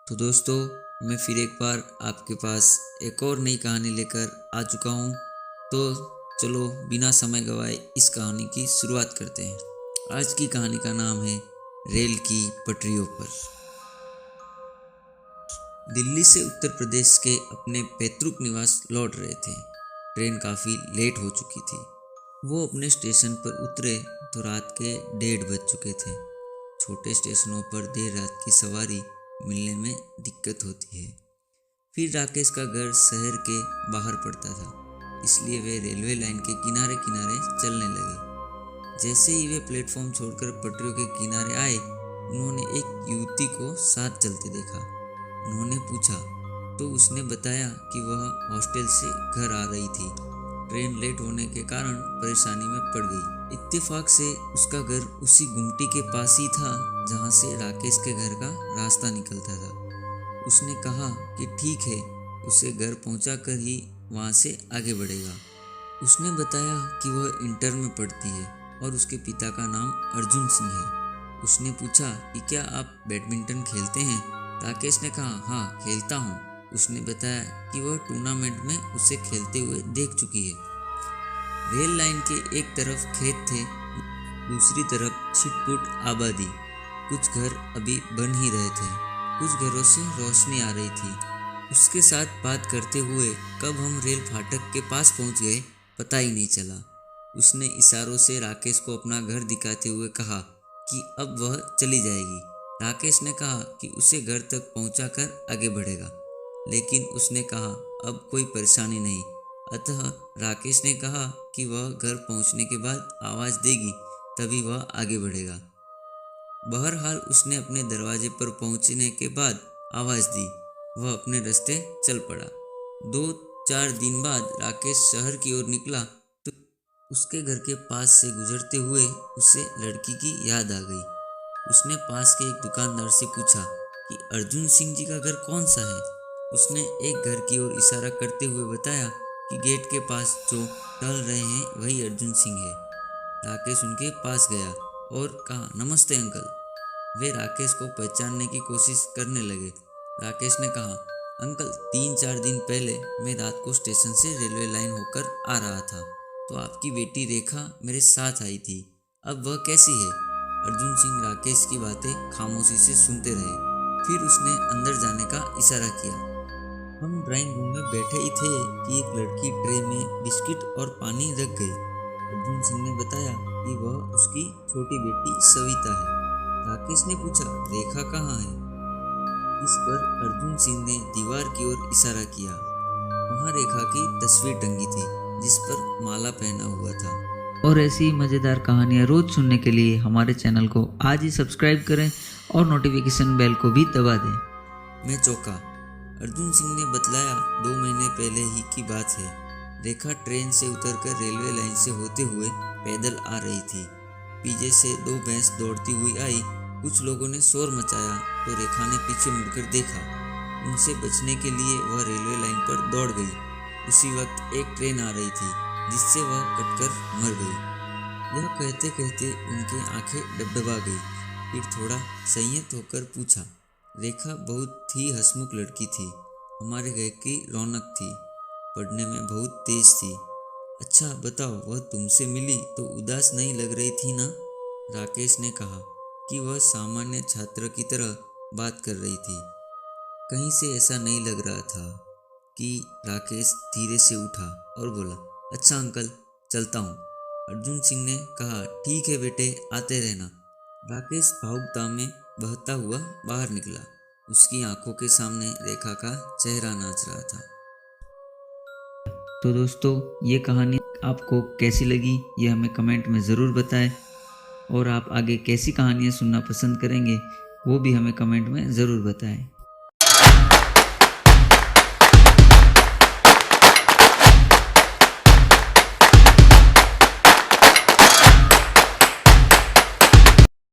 तो दोस्तों, मैं फिर एक बार आपके पास एक और नई कहानी लेकर आ चुका हूँ। तो चलो बिना समय गवाए इस कहानी की शुरुआत करते हैं। आज की कहानी का नाम है रेल की पटरियों पर। दिल्ली से उत्तर प्रदेश के अपने पैतृक निवास लौट रहे थे। ट्रेन काफ़ी लेट हो चुकी थी। वो अपने स्टेशन पर उतरे तो रात के 1:30 बज चुके थे। छोटे स्टेशनों पर देर रात की सवारी मिलने में दिक्कत होती है। फिर राकेश का घर शहर के बाहर पड़ता था, इसलिए वे रेलवे लाइन के किनारे किनारे चलने लगे। जैसे ही वे प्लेटफॉर्म छोड़कर पटरियों के किनारे आए, उन्होंने एक युवती को साथ चलते देखा। उन्होंने पूछा तो उसने बताया कि वह हॉस्टल से घर आ रही थी। ट्रेन लेट होने के कारण परेशानी में पड़ गई। इत्तेफाक से उसका घर उसी गुमटी के पास ही था जहाँ से राकेश के घर का रास्ता निकलता था। उसने कहा कि ठीक है, उसे घर पहुँचाकर ही वहाँ से आगे बढ़ेगा। उसने बताया कि वह इंटर में पढ़ती है और उसके पिता का नाम अर्जुन सिंह है। उसने पूछा कि क्या आप बैडमिंटन खेलते हैं? राकेश ने कहा हाँ, खेलता हूँ। उसने बताया कि वह टूर्नामेंट में उसे खेलते हुए देख चुकी है। रेल लाइन के एक तरफ खेत थे, दूसरी तरफ छिटपुट आबादी। कुछ घर अभी बन ही रहे थे, कुछ घरों से रोशनी आ रही थी। उसके साथ बात करते हुए कब हम रेल फाटक के पास पहुंच गए पता ही नहीं चला। उसने इशारों से राकेश को अपना घर दिखाते हुए कहा कि अब वह चली जाएगी। राकेश ने कहा कि उसे घर तक पहुंचाकर आगे बढ़ेगा, लेकिन उसने कहा अब कोई परेशानी नहीं। अतः राकेश ने कहा कि वह घर पहुंचने के बाद आवाज़ देगी, तभी वह आगे बढ़ेगा। बहरहाल उसने अपने दरवाजे पर पहुंचने के बाद आवाज़ दी। वह अपने रास्ते चल पड़ा। 2-4 दिन बाद राकेश शहर की ओर निकला तो उसके घर के पास से गुजरते हुए उसे लड़की की याद आ गई। उसने पास के एक दुकानदार से पूछा कि अर्जुन सिंह जी का घर कौन सा है। उसने एक घर की ओर इशारा करते हुए बताया कि गेट के पास जो टहल रहे हैं वही अर्जुन सिंह है। राकेश उनके पास गया और कहा नमस्ते अंकल। वे राकेश को पहचानने की कोशिश करने लगे। राकेश ने कहा अंकल, 3-4 दिन पहले मैं रात को स्टेशन से रेलवे लाइन होकर आ रहा था तो आपकी बेटी रेखा मेरे साथ आई थी। अब वह कैसी है? अर्जुन सिंह राकेश की बातें खामोशी से सुनते रहे। फिर उसने अंदर जाने का इशारा किया। हम ड्राइंग रूम में बैठे ही थे कि एक लड़की ट्रे में बिस्किट और पानी रख गई। अर्जुन सिंह ने बताया कि वह उसकी छोटी बेटी सविता है। राकेश ने पूछा रेखा कहाँ है? इस पर अर्जुन सिंह ने दीवार की ओर इशारा किया। वहाँ रेखा की तस्वीर टंगी थी जिस पर माला पहना हुआ था। और ऐसी मज़ेदार कहानियाँ रोज सुनने के लिए हमारे चैनल को आज ही सब्सक्राइब करें और नोटिफिकेशन बेल को भी दबा दें। मैं चौंका। अर्जुन सिंह ने बतलाया 2 महीने पहले ही की बात है। रेखा ट्रेन से उतरकर रेलवे लाइन से होते हुए पैदल आ रही थी। पीछे से 2 भैंस दौड़ती हुई आई। कुछ लोगों ने शोर मचाया तो रेखा ने पीछे मुड़कर देखा। उनसे बचने के लिए वह रेलवे लाइन पर दौड़ गई। उसी वक्त एक ट्रेन आ रही थी जिससे वह कटकर मर गई। यह कहते कहते उनकी आंखें डबडबा गई। फिर थोड़ा संयत होकर पूछा, रेखा बहुत ही हंसमुख लड़की थी, हमारे घर की रौनक थी, पढ़ने में बहुत तेज थी। अच्छा बताओ, वह तुमसे मिली तो उदास नहीं लग रही थी ना? राकेश ने कहा कि वह सामान्य छात्र की तरह बात कर रही थी। कहीं से ऐसा नहीं लग रहा था कि राकेश धीरे से उठा और बोला अच्छा अंकल, चलता हूँ। अर्जुन सिंह ने कहा ठीक है बेटे, आते रहना। राकेश भावुकता में बहता हुआ बाहर निकला। उसकी आंखों के सामने रेखा का चेहरा नाच रहा था। तो दोस्तों, ये कहानी आपको कैसी लगी ये हमें कमेंट में ज़रूर बताएं। और आप आगे कैसी कहानियाँ सुनना पसंद करेंगे वो भी हमें कमेंट में ज़रूर बताएं।